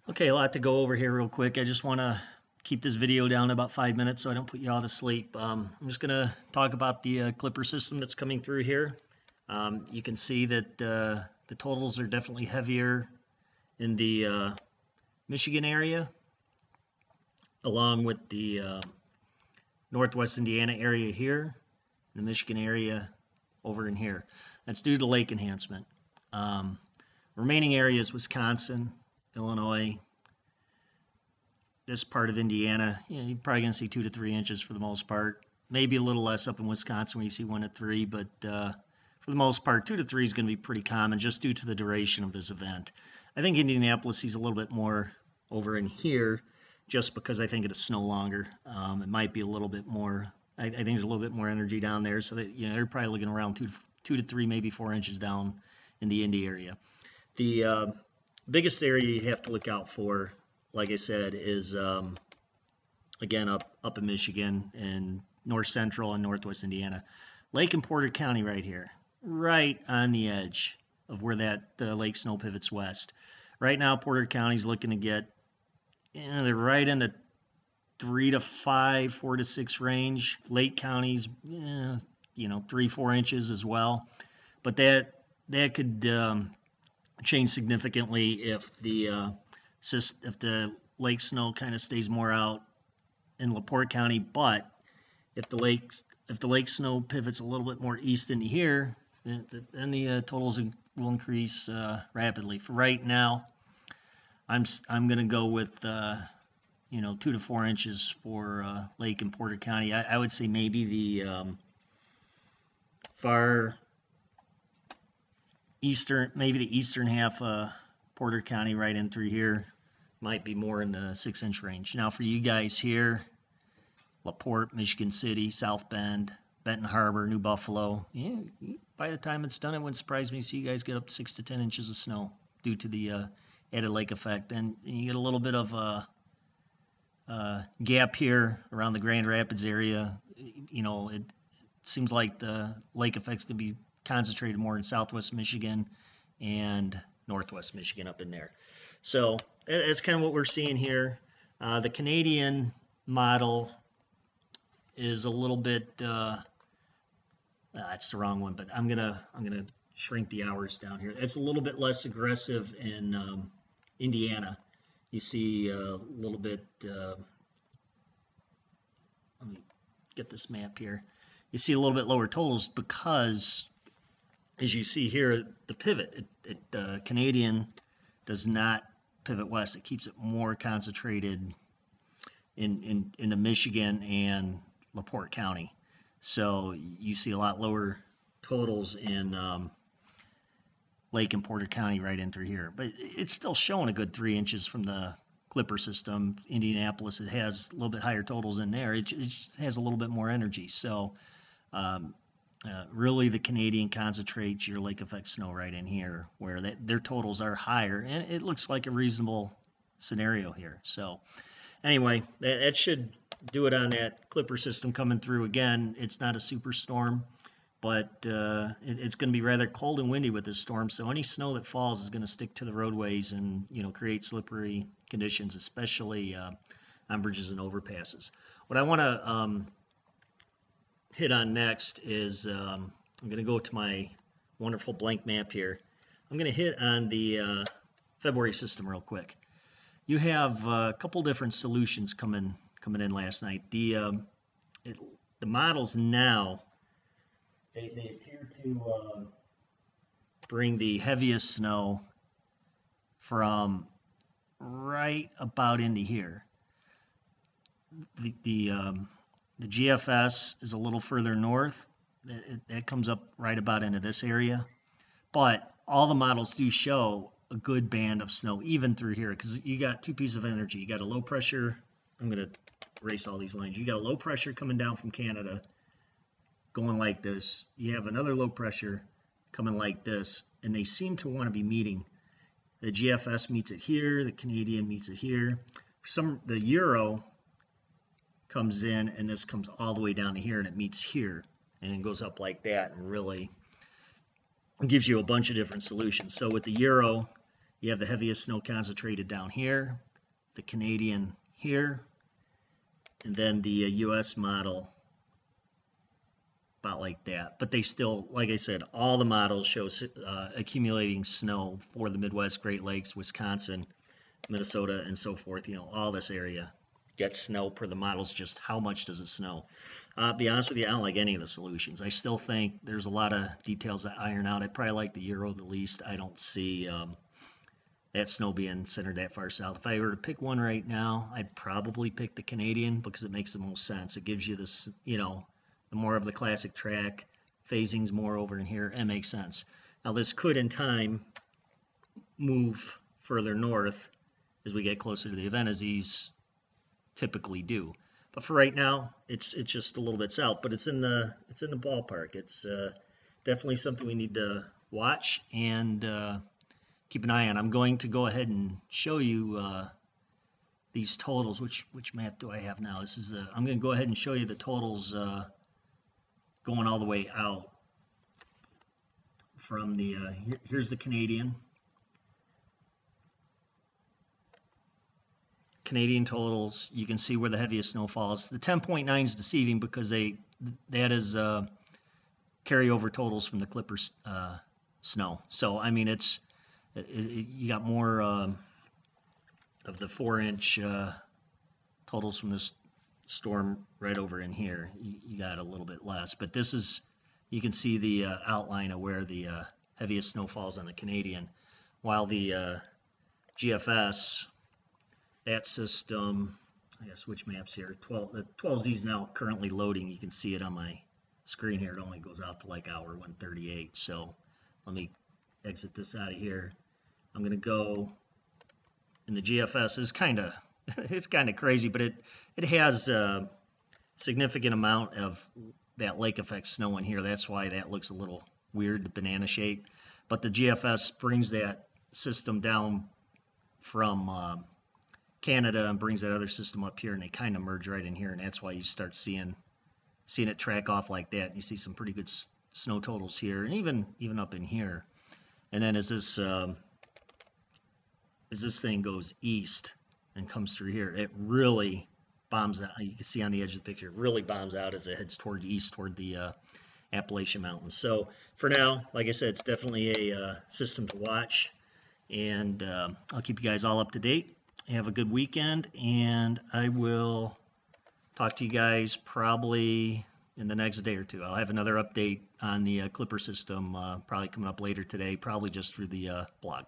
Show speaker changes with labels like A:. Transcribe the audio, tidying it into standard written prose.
A: Okay, a lot to go over here real quick. I just want to keep this video down to about 5 minutes so I don't put you all to sleep. I'm just going to talk about the clipper system that's coming through here. You can see that the totals are definitely heavier in the Michigan area, along with the Northwest Indiana area here, the Michigan area over in here. That's due to lake enhancement. Remaining areas, Wisconsin, Illinois, this part of Indiana, you're probably going to see 2 to 3 inches for the most part. Maybe a little less up in Wisconsin where you see 1 to 3, but for the most part, 2 to 3 is going to be pretty common just due to the duration of this event. I think Indianapolis sees a little bit more over in here just because I think it'll snow longer. It might be a little bit more. I think there's a little bit more energy down there, so that they're probably looking around 2 to 3, maybe 4 inches down in the Indy area. The biggest area you have to look out for, like I said, is again up in Michigan and north central and northwest Indiana. Lake and Porter County right here, right on the edge of where that lake snow pivots west. Right now, Porter County's looking to get, they're right in the 3 to 5, 4 to 6 range. Lake County's, 3-4 inches as well. But that could change significantly if the lake snow kind of stays more out in LaPorte County. But if the lake snow pivots a little bit more east into here, then the totals will increase rapidly. For right now, I'm going to go with 2 to 4 inches for Lake and Porter County. I would say maybe the far eastern, maybe the eastern half of Porter County right in through here might be more in the 6-inch range. Now for you guys here, LaPorte, Michigan City, South Bend, Benton Harbor, New Buffalo, by the time it's done, it wouldn't surprise me to see you guys get up to 6 to 10 inches of snow due to the added lake effect. And you get a little bit of a gap here around the Grand Rapids area. It seems like the lake effect's going to be concentrated more in southwest Michigan and northwest Michigan up in there. So that's kind of what we're seeing here. The Canadian model is a little bit that's the wrong one, but I'm gonna shrink the hours down here. It's a little bit less aggressive in Indiana. You see a little bit, let me get this map here. You see a little bit lower totals because, as you see here, the pivot, Canadian does not pivot west. It keeps it more concentrated in the Michigan and LaPorte County. So you see a lot lower totals in Lake and Porter County right in through here. But it's still showing a good 3 inches from the Clipper system. Indianapolis, it has a little bit higher totals in there. It just has a little bit more energy. So really the Canadian concentrates your lake effect snow right in here where their totals are higher. And it looks like a reasonable scenario here. So anyway, that should do it on that Clipper system coming through. Again, it's not a superstorm, but it's going to be rather cold and windy with this storm. So any snow that falls is going to stick to the roadways and create slippery conditions, especially on bridges and overpasses. What I want to hit on next is I'm going to go to my wonderful blank map here. I'm going to hit on the February system real quick. You have a couple different solutions coming in last night. The models now, they appear to bring the heaviest snow from right about into here. The GFS is a little further north. That comes up right about into this area. But all the models do show a good band of snow even through here because you got two pieces of energy. You got a low pressure. I'm going to erase all these lines. You got a low pressure coming down from Canada going like this. You have another low pressure coming like this, and they seem to want to be meeting. The GFS meets it here. The Canadian meets it here. The Euro comes in, and this comes all the way down to here, and it meets here, and it goes up like that, and really gives you a bunch of different solutions. So with the Euro, You have the heaviest snow concentrated down here, the Canadian here, and then the US model about like that. But they still, like I said, all the models show accumulating snow for the Midwest, Great Lakes, Wisconsin, Minnesota, and so forth. You know, all this area gets snow per the models. Just how much does it snow? Be honest with you, I don't like any of the solutions. I still think there's a lot of details that iron out. I probably like the Euro the least. I don't see that snow being centered that far south. If I were to pick one right now, I'd probably pick the Canadian because it makes the most sense. It gives you this, you know, the more of the classic track, phasing's more over in here. It makes sense. Now this could in time move further north as we get closer to the event, as these typically do. But for right now, it's just a little bit south, but it's in the ballpark. It's definitely something we need to watch and keep an eye on. I'm going to go ahead and show you these totals. Which map do I have now? This is I'm going to go ahead and show you the totals going all the way out from the here's the Canadian totals. You can see where the heaviest snow falls. The 10.9 is deceiving because that is carryover totals from the Clippers snow. So I mean you got more of the 4-inch totals from this storm right over in here. You got a little bit less, but this is, you can see the outline of where the heaviest snow falls on the Canadian, while the GFS, that system, I guess which maps here, the 12Z is now currently loading. You can see it on my screen here. It only goes out to like hour 138. So let me exit this out of here. I'm going to go, and the GFS is kind of, it's kind of crazy, but it has a significant amount of that lake effect snow in here. That's why that looks a little weird, the banana shape. But the GFS brings that system down from Canada and brings that other system up here, and they kind of merge right in here, and that's why you start seeing it track off like that. And you see some pretty good snow totals here, and even up in here. And then as this thing goes east and comes through here, it really bombs out. You can see on the edge of the picture, it really bombs out as it heads toward east, toward the Appalachian Mountains. So for now, like I said, it's definitely a system to watch, and I'll keep you guys all up to date. Have a good weekend, and I will talk to you guys probably in the next day or two. I'll have another update on the Clipper system probably coming up later today, probably just through the blog.